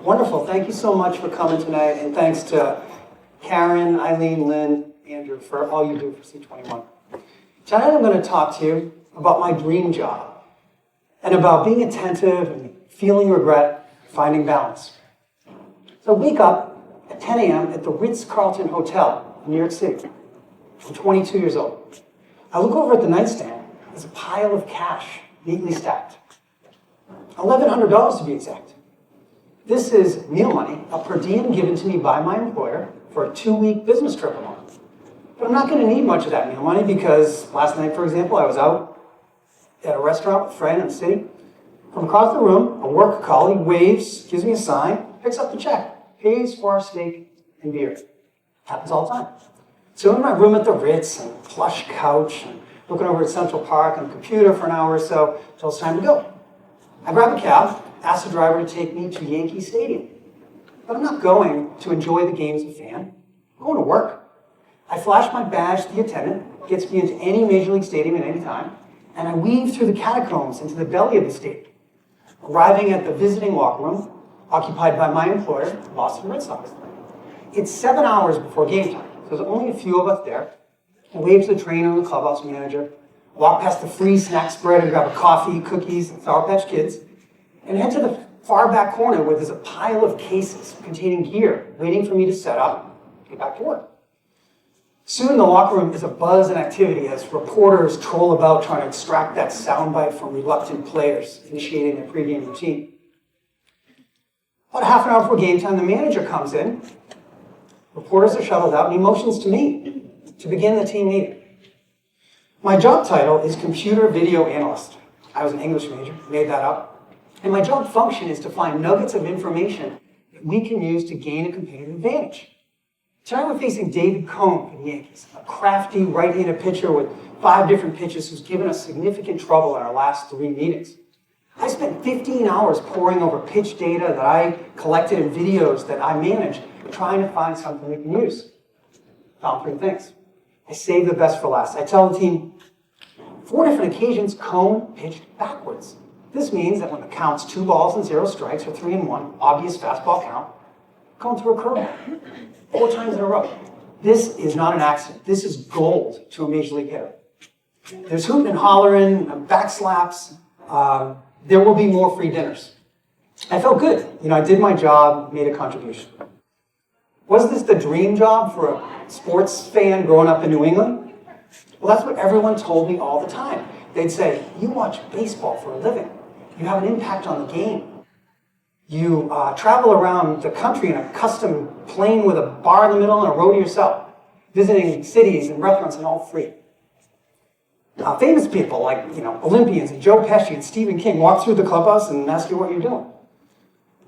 Wonderful. Thank you so much for coming tonight, and thanks to Karen, Eileen, Lynn, Andrew for all you do for C21. Tonight I'm going to talk to you about my dream job and about being attentive and feeling regret, finding balance. So I wake up at 10 a.m. at the Ritz-Carlton Hotel in New York City. I'm 22 years old. I look over at the nightstand. There's a pile of cash neatly stacked. $1,100 to be exact. This is meal money, a per diem given to me by my employer for a 2-week business trip a month. But I'm not going to need much of that meal money because last night, for example, I was out at a restaurant with a friend in the city. From across the room, a work colleague waves, gives me a sign, picks up the check, pays for our steak and beer. Happens all the time. So in my room at the Ritz, and plush couch, and looking over at Central Park on the computer for an hour or so until it's time to go. I grab a cab, ask the driver to take me to Yankee Stadium. But I'm not going to enjoy the game as a fan. I'm going to work. I flash my badge to the attendant, gets me into any Major League stadium at any time, and I weave through the catacombs into the belly of the stadium, arriving at the visiting locker room, occupied by my employer, Boston Red Sox. It's 7 hours before game time, so there's only a few of us there. I wave to the trainer and the clubhouse manager, walk past the free snack spread and grab a coffee, cookies, and Sour Patch Kids, and head to the far back corner where there's a pile of cases containing gear waiting for me to set up and get back to work. Soon the locker room is abuzz and activity as reporters troll about trying to extract that soundbite from reluctant players initiating their pregame routine. About half an hour before game time, the manager comes in, reporters are shuttled out, and he motions to me to begin the team meeting. My job title is Computer Video Analyst. I was an English major, made that up. And my job function is to find nuggets of information that we can use to gain a competitive advantage. Tonight we're facing David Cone for the Yankees, a crafty right-handed pitcher with 5 different pitches who's given us significant trouble in our last 3 meetings. I spent 15 hours poring over pitch data that I collected and videos that I manage, trying to find something we can use. Found 3 things. I saved the best for last. I tell the team, 4 different occasions, Cone pitched backwards. This means that when the count's 2 balls and 0 strikes or 3 and 1, obvious fastball count, Cone threw a curveball 4 times in a row. This is not an accident. This is gold to a major league hitter. There's hooting and hollering, back slaps. There will be more free dinners. I felt good. I did my job, made a contribution. Was this the dream job for a sports fan growing up in New England? Well, that's what everyone told me all the time. They'd say, you watch baseball for a living. You have an impact on the game. You travel around the country in a custom plane with a bar in the middle and a row to yourself, visiting cities and restaurants and all free. Famous people like Olympians and Joe Pesci and Stephen King walk through the clubhouse and ask you what you're doing.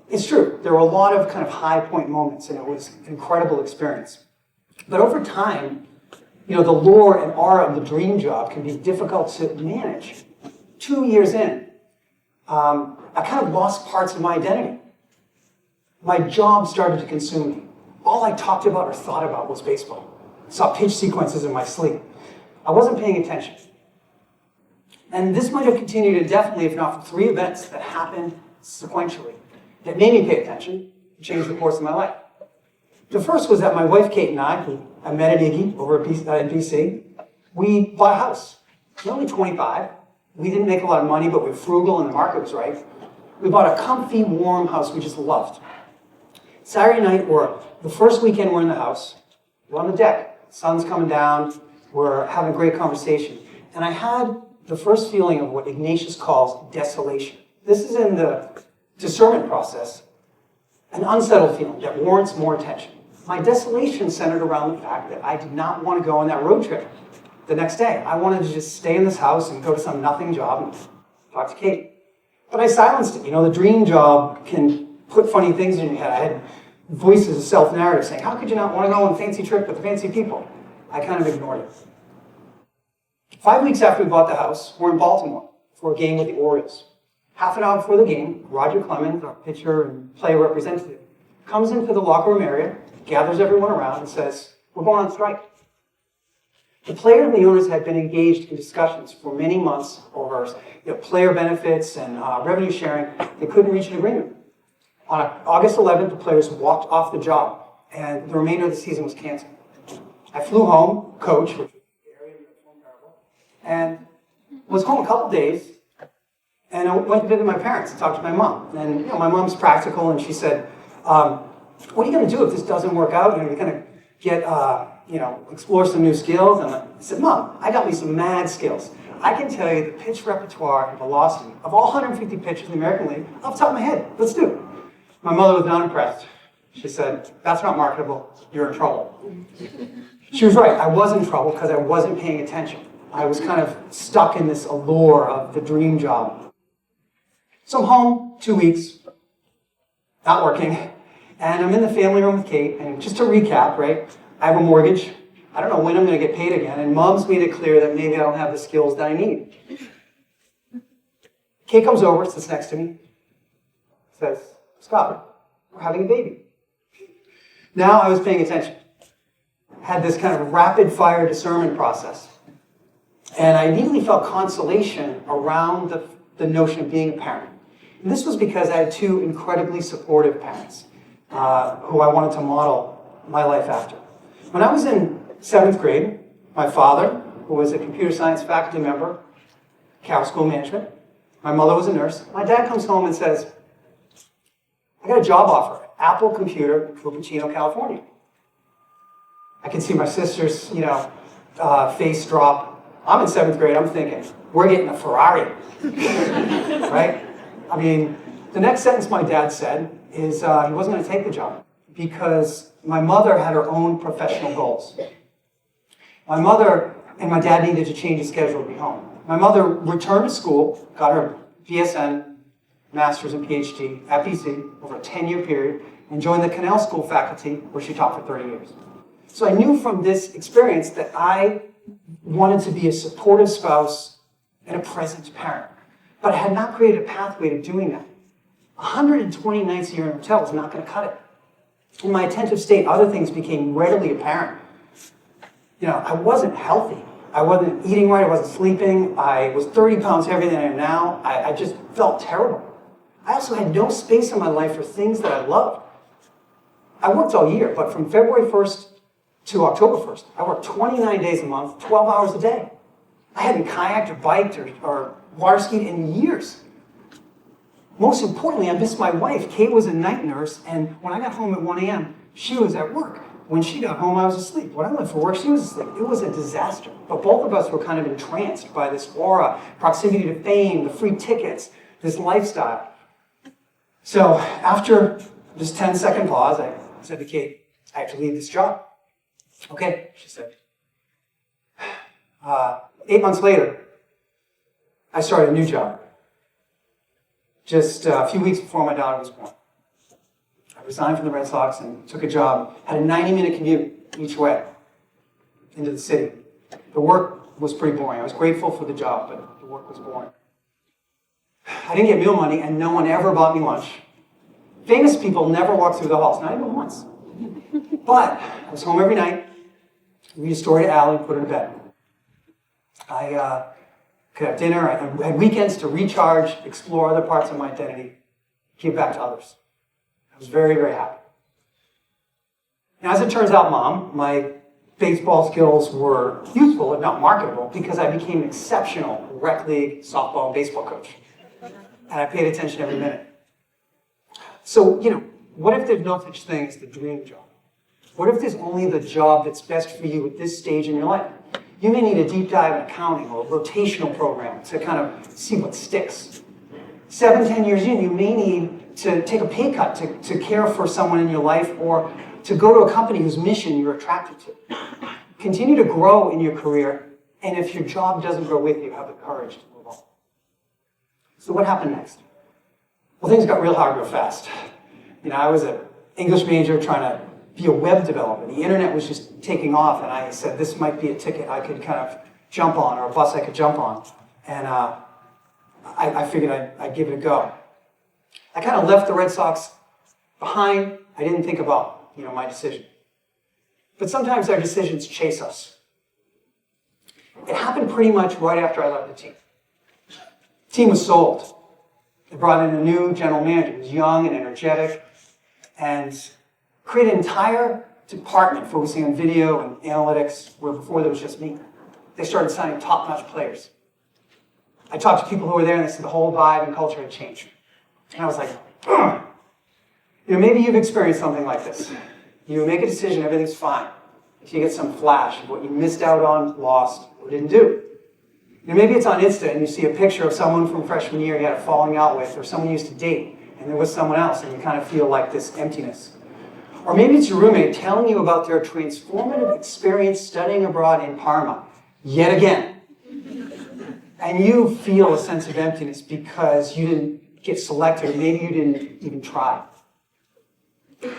It's true. There were a lot of kind of high point moments, and it was an incredible experience. But over time, the lure and aura of the dream job can be difficult to manage. 2 years in, I kind of lost parts of my identity. My job started to consume me. All I talked about or thought about was baseball. I saw pitch sequences in my sleep. I wasn't paying attention. And this might have continued indefinitely, if not for 3 events that happened sequentially that made me pay attention and changed the course of my life. The first was that my wife, Kate, and I, who I met at Iggy over in BC, we bought a house. We were only 25. We didn't make a lot of money, but we were frugal and the market was right. We bought a comfy, warm house we just loved. Saturday night, or the first weekend we're in the house, we're on the deck. The sun's coming down. We're having a great conversation. And I had the first feeling of what Ignatius calls desolation. This is in the discernment process, an unsettled feeling that warrants more attention. My desolation centered around the fact that I did not want to go on that road trip the next day. I wanted to just stay in this house and go to some nothing job and talk to Kate. But I silenced it. The dream job can put funny things in your head. I had voices of self-narrative saying, how could you not want to go on a fancy trip with the fancy people? I kind of ignored it. 5 weeks after we bought the house, we're in Baltimore for a game with the Orioles. Half an hour before the game, Roger Clemens, our pitcher and player representative, comes into the locker room area, gathers everyone around, and says, we're going on strike. The player and the owners had been engaged in discussions for many months over player benefits and revenue sharing. They couldn't reach an agreement. On August 11th, the players walked off the job, and the remainder of the season was canceled. I flew home, coach, which was scary and terrible, and was home a couple days, and I went to visit my parents and talked to my mom. And my mom's practical, and she said, what are you going to do if this doesn't work out? You're going to get, explore some new skills. And I said, Mom, I got me some mad skills. I can tell you the pitch repertoire and velocity of all 150 pitches in the American League off the top of my head. Let's do it. My mother was not impressed. She said, that's not marketable. You're in trouble. She was right. I was in trouble because I wasn't paying attention. I was kind of stuck in this allure of the dream job. So I'm home 2 weeks, not working, and I'm in the family room with Kate, and just to recap, right, I have a mortgage. I don't know when I'm going to get paid again, and Mom's made it clear that maybe I don't have the skills that I need. Kate comes over, sits next to me, says, Scott, we're having a baby. Now I was paying attention. Had this kind of rapid-fire discernment process. And I immediately felt consolation around the notion of being a parent. And this was because I had two incredibly supportive parents who I wanted to model my life after. When I was in 7th grade, my father, who was a computer science faculty member, Cal School Management, my mother was a nurse, my dad comes home and says, I got a job offer, Apple Computer, Cupertino, California. I can see my sister's, face drop. I'm in 7th grade, I'm thinking, we're getting a Ferrari, right? I mean, the next sentence my dad said is he wasn't going to take the job because my mother had her own professional goals. My mother and my dad needed to change the schedule to be home. My mother returned to school, got her BSN, Master's and PhD at BC over a 10-year period, and joined the Canal School faculty where she taught for 30 years. So I knew from this experience that I wanted to be a supportive spouse and a present parent. But I had not created a pathway to doing that. 120 nights a year in a hotel was not going to cut it. In my attentive state, other things became readily apparent. I wasn't healthy. I wasn't eating right. I wasn't sleeping. I was 30 pounds heavier than I am now. I just felt terrible. I also had no space in my life for things that I loved. I worked all year, but from February 1st to October 1st, I worked 29 days a month, 12 hours a day. I hadn't kayaked or biked or water skied in years. Most importantly, I missed my wife. Kate was a night nurse, and when I got home at 1 a.m., she was at work. When she got home, I was asleep. When I left for work, she was asleep. It was a disaster. But both of us were kind of entranced by this aura, proximity to fame, the free tickets, this lifestyle. So after this 10-second pause, I said to Kate, I have to leave this job. Okay, she said. 8 months later, I started a new job. Just a few weeks before my daughter was born. I resigned from the Red Sox and took a job, had a 90-minute commute each way into the city. The work was pretty boring. I was grateful for the job, but the work was boring. I didn't get meal money, and no one ever bought me lunch. Famous people never walked through the halls, not even once. But I was home every night, read a story to Allie, put her to bed. I could have dinner, I had weekends to recharge, explore other parts of my identity, give back to others. I was very, very happy. Now, as it turns out, Mom, my baseball skills were useful, if not marketable, because I became an exceptional rec league, softball, and baseball coach. And I paid attention every minute. So, what if there's no such thing as the dream job? What if there's only the job that's best for you at this stage in your life? You may need a deep dive in accounting or a rotational program to kind of see what sticks. 7-10 years in, you may need to take a pay cut to care for someone in your life or to go to a company whose mission you're attracted to. Continue to grow in your career, and if your job doesn't grow with you, have the courage to move on. So what happened next? Well, things got real hard real fast. I was an English major trying to be a web developer. The internet was just taking off, and I said this might be a ticket I could kind of jump on, or a bus I could jump on. And I figured I'd give it a go. I kind of left the Red Sox behind. I didn't think about, my decision. But sometimes our decisions chase us. It happened pretty much right after I left the team. The team was sold. They brought in a new general manager who was young and energetic and created an entire department focusing on video and analytics where before there was just me. They started signing top-notch players. I talked to people who were there and they said the whole vibe and culture had changed. And I was like, ugh. Maybe you've experienced something like this. You make a decision, everything's fine. If you get some flash of what you missed out on, lost, or didn't do. Maybe it's on Insta and you see a picture of someone from freshman year you had a falling out with, or someone you used to date, and there was someone else, and you kind of feel like this emptiness. Or maybe it's your roommate telling you about their transformative experience studying abroad in Parma, yet again. And you feel a sense of emptiness because you didn't get selected, or maybe you didn't even try.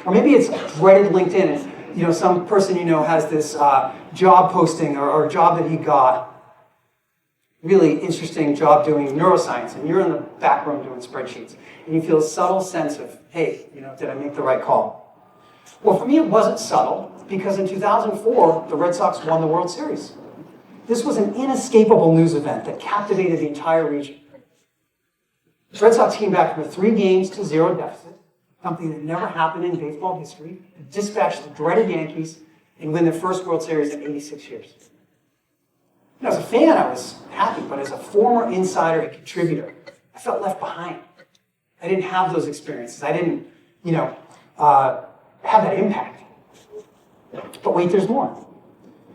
Or maybe it's dreaded LinkedIn, and some person has this job posting or job that he got, really interesting job doing neuroscience, and you're in the back room doing spreadsheets, and you feel a subtle sense of, hey, did I make the right call? Well, for me, it wasn't subtle, because in 2004, the Red Sox won the World Series. This was an inescapable news event that captivated the entire region. The Red Sox came back from a 3-0 deficit, something that never happened in baseball history, to dispatch the dreaded Yankees and win their first World Series in 86 years. As a fan, I was happy, but as a former insider and contributor, I felt left behind. I didn't have those experiences. I didn't, have that impact. But wait, there's more.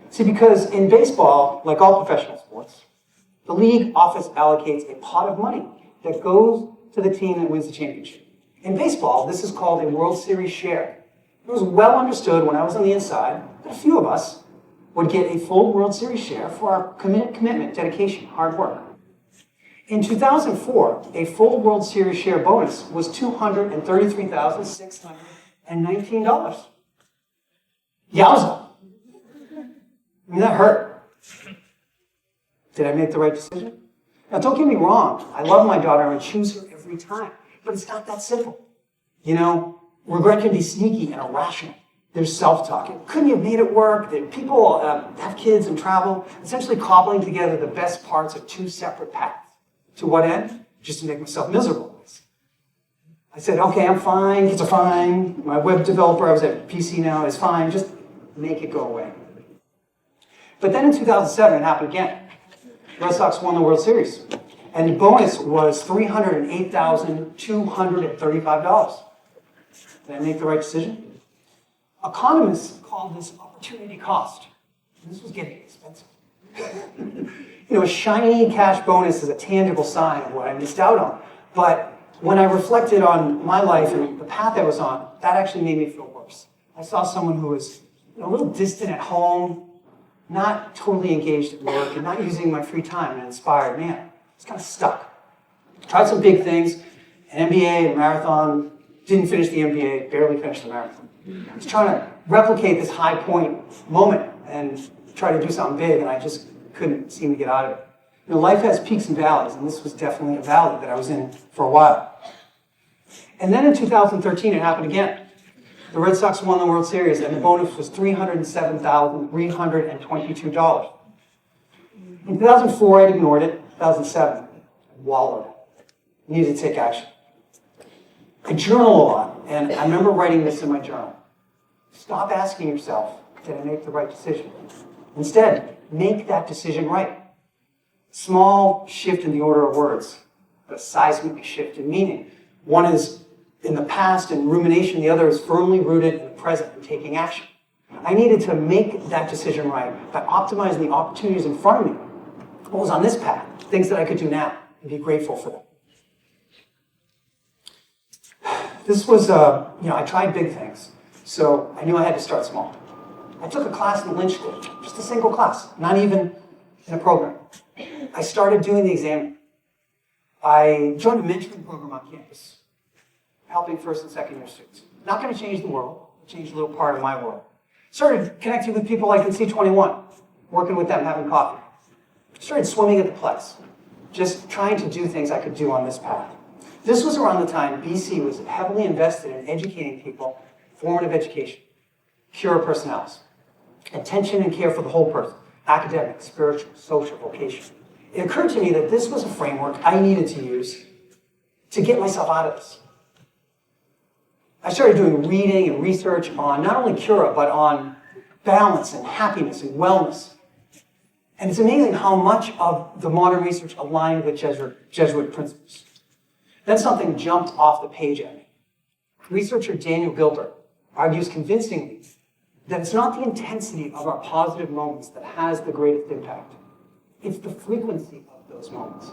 See, because in baseball, like all professional sports, the league office allocates a pot of money that goes to the team that wins the championship. In baseball, this is called a World Series share. It was well understood when I was on the inside that a few of us would get a full World Series share for our commitment, dedication, hard work. In 2004, a full World Series share bonus was $233,619. Yowza. That hurt. Did I make the right decision? Now, don't get me wrong. I love my daughter and I choose her every time. But it's not that simple. Regret can be sneaky and irrational. There's self-talk. Couldn't you have made it work? People have kids and travel, essentially cobbling together the best parts of 2 separate paths. To what end? Just to make myself miserable. I said, okay, I'm fine, kids are fine. My web developer, I was at PC now, is fine. Just make it go away. But then in 2007, it happened again. The Red Sox won the World Series. And the bonus was $308,235. Did I make the right decision? Economists call this opportunity cost. And this was getting expensive. A shiny cash bonus is a tangible sign of what I missed out on. But when I reflected on my life and the path I was on, that actually made me feel worse. I saw someone who was a little distant at home, not totally engaged at work, and not using my free time and inspired. Man, I was kind of stuck. Tried some big things, an MBA, a marathon, didn't finish the MBA, barely finished the marathon. I was trying to replicate this high point moment and try to do something big, and I just couldn't seem to get out of it. Life has peaks and valleys, and this was definitely a valley that I was in for a while. And then in 2013, it happened again. The Red Sox won the World Series, and the bonus was $307,322. In 2004, I ignored it. 2007, I wallowed. I needed to take action. I journal a lot, and I remember writing this in my journal. Stop asking yourself, did I make the right decision? Instead, make that decision right. Small shift in the order of words, but a seismic shift in meaning. One is in the past and rumination, the other is firmly rooted in the present and taking action. I needed to make that decision right by optimizing the opportunities in front of me. What was on this path, things that I could do now, and be grateful for them. This was, I tried big things, so I knew I had to start small. I took a class in Lynch School, just a single class, not even in a program. I started doing the exam. I joined a mentoring program on campus, helping first and second year students. Not going to change the world, change a little part of my world. Started connecting with people like in C21, working with them, having coffee. Started swimming at the Plex, just trying to do things I could do on this path. This was around the time BC was heavily invested in educating people, formative education, pure personalities, attention and care for the whole person, academic, spiritual, social, vocational. It occurred to me that this was a framework I needed to use to get myself out of this. I started doing reading and research on not only cura, but on balance and happiness and wellness. And it's amazing how much of the modern research aligned with Jesuit principles. Then something jumped off the page at me. Researcher Daniel Gilbert argues convincingly that it's not the intensity of our positive moments that has the greatest impact. It's the frequency of those moments.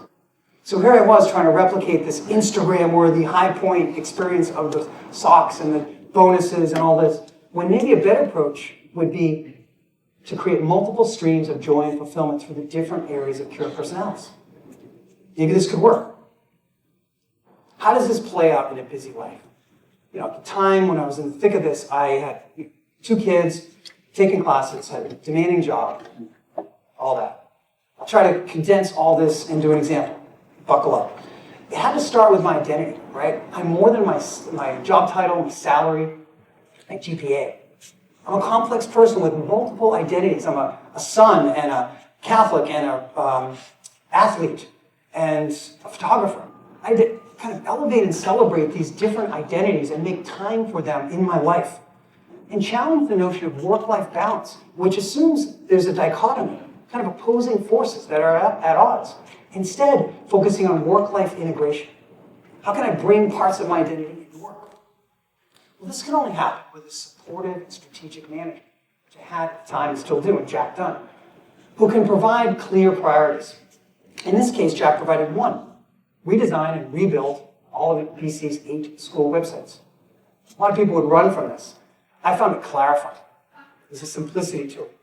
So here I was trying to replicate this Instagram-worthy high point experience of the socks and the bonuses and all this, when maybe a better approach would be to create multiple streams of joy and fulfillment through the different areas of Cura personalis. Maybe this could work. How does this play out in a busy life? At the time when I was in the thick of this, I had 2 kids, taking classes, had a demanding job, all that. I'll try to condense all this into an example. Buckle up. It had to start with my identity, right? I'm more than my job title, my salary, my GPA. I'm a complex person with multiple identities. I'm a son and a Catholic and a athlete and a photographer. I had to kind of elevate and celebrate these different identities and make time for them in my life. And challenge the notion of work-life balance, which assumes there's a dichotomy, kind of opposing forces that are at odds. Instead, focusing on work-life integration. How can I bring parts of my identity into work? Well, this can only happen with a supportive and strategic manager, which I had at the time and still do, and Jack Dunn, who can provide clear priorities. In this case, Jack provided one: redesign and rebuild all of BC's 8 school websites. A lot of people would run from this. I found it clarifying. There's a simplicity to it.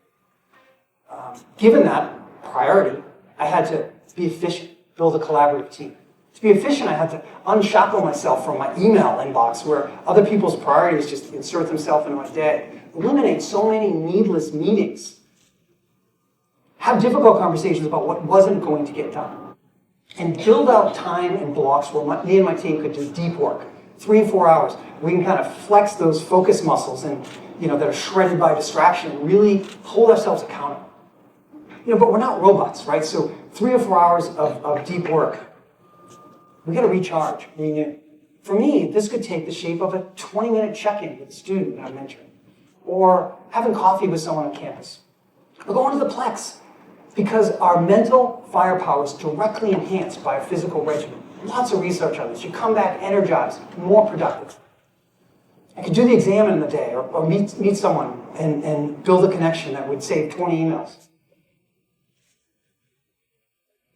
Given that priority, I had to be efficient, build a collaborative team. To be efficient, I had to unshackle myself from my email inbox where other people's priorities just insert themselves into my day. Eliminate so many needless meetings. Have difficult conversations about what wasn't going to get done. And build out time and blocks where me and my team could do deep work. 3-4 hours. We can kind of flex those focus muscles and that are shredded by distraction and really hold ourselves accountable. But we're not robots, right? So 3 or 4 hours of deep work. We got to recharge, renew. For me, this could take the shape of a 20-minute check-in with a student that I'm mentoring, or having coffee with someone on campus, or going to the Plex, because our mental firepower is directly enhanced by a physical regimen. Lots of research on this. You come back energized, more productive. I could do the exam in the day, or meet someone and build a connection that would save 20 emails.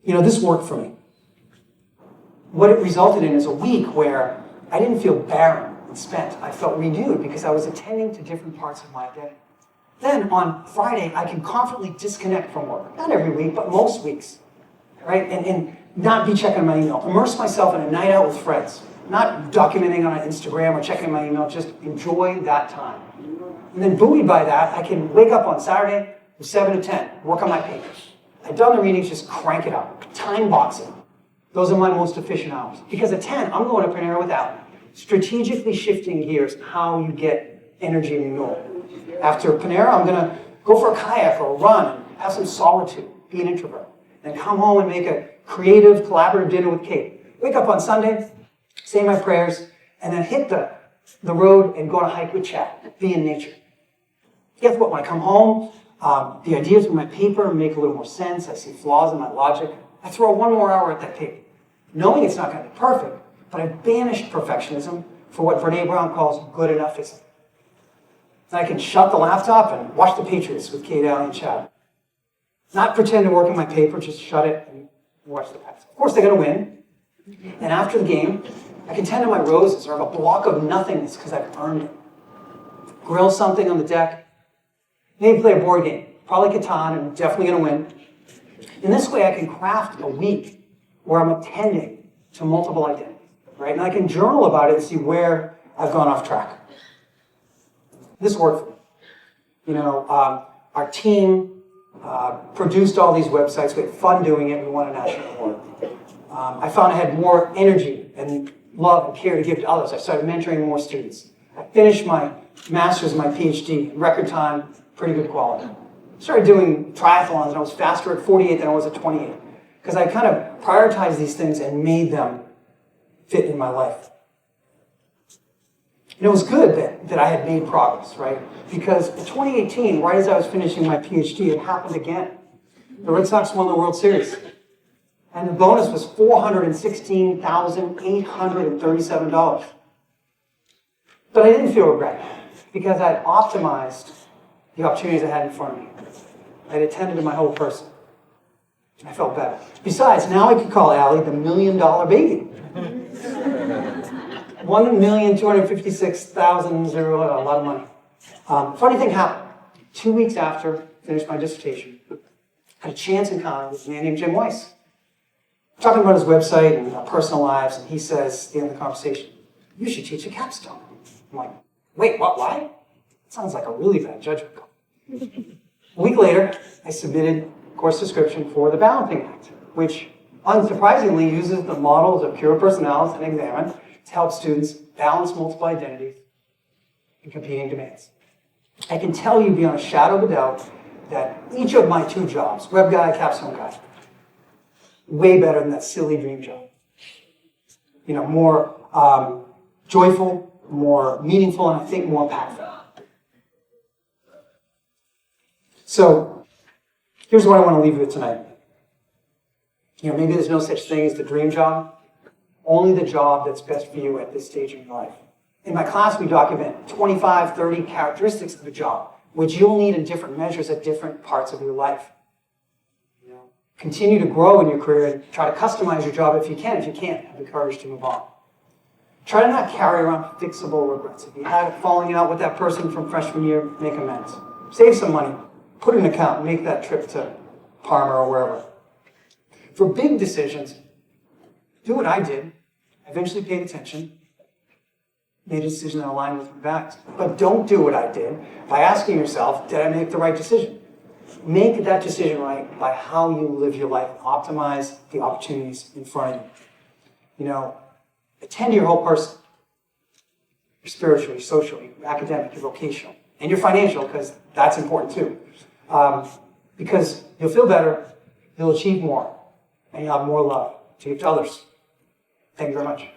This worked for me. What it resulted in is a week where I didn't feel barren and spent. I felt renewed because I was attending to different parts of my identity. Then on Friday, I can confidently disconnect from work. Not every week, but most weeks. Right? And not be checking my email. Immerse myself in a night out with friends. Not documenting on Instagram or checking my email, just enjoy that time. And then buoyed by that, I can wake up on Saturday from 7 to 10, work on my papers. I've done the readings, just crank it up. Time boxing. Those are my most efficient hours. Because at 10, I'm going to Panera with Alan. Strategically shifting gears, how you get energy renewal. After Panera, I'm going to go for a kayak or a run, and have some solitude, be an introvert. Then come home and make a creative, collaborative dinner with Kate. Wake up on Sunday, say my prayers, and then hit the road and go on a hike with Chad. Be in nature. Guess what? When I come home, the ideas from my paper make a little more sense. I see flaws in my logic. I throw 1 more hour at that paper, knowing it's not going to be perfect, but I've banished perfectionism for what Brene Brown calls good enoughism. Then I can shut the laptop and watch the Patriots with Kate, Allie, and Chad. Not pretend to work on my paper, just shut it and watch the Pats. Of course, they're going to win. And after the game, I can tend to my roses or have a block of nothingness because I've earned it. Grill something on the deck. Maybe play a board game. Probably Catan, and definitely going to win. In this way, I can craft a week where I'm attending to multiple identities, right? And I can journal about it and see where I've gone off track. This worked for me. Our team produced all these websites. We had fun doing it. We won a national award. I found I had more energy and love and care to give to others. I started mentoring more students. I finished my master's and my PhD in record time, pretty good quality. I started doing triathlons, and I was faster at 48 than I was at 28. Because I kind of prioritized these things and made them fit in my life. And it was good that I had made progress, right? Because in 2018, right as I was finishing my PhD, it happened again. The Red Sox won the World Series. And the bonus was $416,837. But I didn't feel regret because I'd optimized the opportunities I had in front of me. I'd attended to my whole person. I felt better. Besides, now I could call Allie the $1 million baby. 1,256,000, a lot of money. Funny thing happened. 2 weeks after I finished my dissertation, I had a chance encounter with a man named Jim Weiss. Talking about his website and our personal lives, and he says at the end of the conversation, "You should teach at Capstone." I'm like, "Wait, what? Why?" That sounds like a really bad judgment call. A week later, I submitted a course description for the Balancing Act, which unsurprisingly uses the models of pure personalities and examine to help students balance multiple identities and competing demands. I can tell you beyond a shadow of a doubt that each of my 2 jobs, web guy, capstone guy, way better than that silly dream job. More joyful, more meaningful, and I think more impactful. So, here's what I want to leave you with tonight. Maybe there's no such thing as the dream job, only the job that's best for you at this stage in your life. In my class, we document 25, 30 characteristics of a job, which you'll need in different measures at different parts of your life. Continue to grow in your career and try to customize your job if you can. If you can't, have the courage to move on. Try to not carry around fixable regrets. If you had a falling out with that person from freshman year, make amends. Save some money, put it in an account, and make that trip to Parma or wherever. For big decisions, do what I did. I eventually paid attention, made a decision that aligned with my values. But don't do what I did by asking yourself, did I make the right decision? Make that decision right by how you live your life. Optimize the opportunities in front of you. Attend to your whole person. Your spiritual, your social, your academic, your vocational, and your financial, because that's important too. Because you'll feel better, you'll achieve more, and you'll have more love to give to others. Thank you very much.